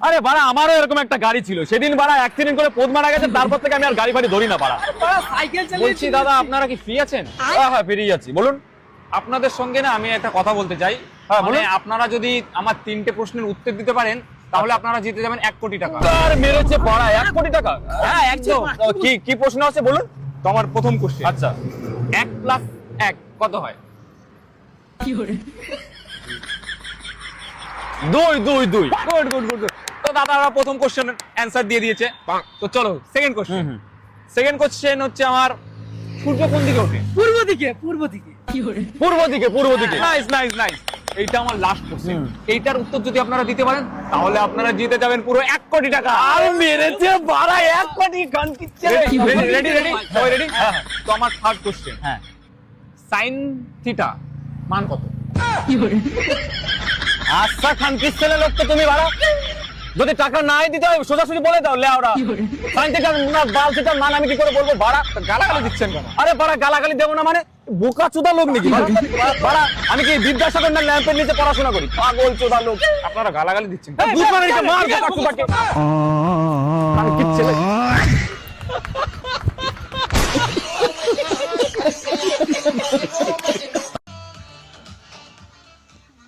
আরে বাড়া আমারও এরকম একটা গাড়ি ছিল, সেদিন বাড়া অ্যাক্সিডেন্ট করে পোদ মারা গেছে, তারপর থেকে আমি আর গাড়ি ফাড়ি ধরি না বাড়া। সাইকেল চালিয়ে বলছি দাদা আপনারা কি ফ্রি আছেন? হ্যাঁ ফিরে যাচ্ছি, বলুন। আপনাদের সঙ্গে না আমি একটা কথা বলতে চাই। হ্যাঁ, মানে বলুন। আপনারা যদি আমার 3টে প্রশ্নের উত্তর দিতে পারেন তাহলে আপনারা জিতে যাবেন 1 কোটি টাকা। আর মেরেছে পাড়া 1 কোটি টাকা। হ্যাঁ একদম। তো কি প্রশ্ন আছে বলুন। তো আমার প্রথম কোশ্চেন, আচ্ছা 1 + 1 কত হয়? 2 2 2। Good good good. তো দাদারা প্রথম কোশ্চেনের অ্যানসার দিয়ে দিয়েছে। তো চলো সেকেন্ড কোশ্চেন। সেকেন্ড কোশ্চেন হচ্ছে আমার, সূর্য কোন দিকে ওঠে? পূর্ব দিকে, পূর্ব দিকে। পূর্ব দিকে। Nice nice nice. এইটা আমার লাস্ট কোশ্চেন। এইটার উত্তর যদি আপনারা দিতে পারেন তাহলে আপনারা জিতে যাবেন পুরো 1 কোটি টাকা। আর মেরেছে বাড়া 1 কোটি গান কিচ্ছে। রেডি রেডি রেডি সবাই রেডি? হ্যাঁ। তো আমার থার্ড কোশ্চেন, হ্যাঁ sin থিটা মান কত? আচ্ছা খানকির ছেলে লোক তো তুমি বাড়া, যদি টাকা নাই দিতে হয় সোজাসুজি বলে দাও লেওরা। সাইন্টিফিক না বালতিটার মান আমি কি করে বলবো বাড়া? গালাগালি দিচ্ছেন কেন? আরে বাড়া গালাগালি দেবো না মানে বোকা চোদা লোক নাকি বাড়া? আমি কি বিদ্যাসাগর না ল্যাম্পের নিচে পড়াশোনা করি? পাগল চোদা লোক। আপনারা গালাগালি দিচ্ছেন কেন? এই বুঝবা না এটা মার বোকা চোদাকে। খানকির ছেলে।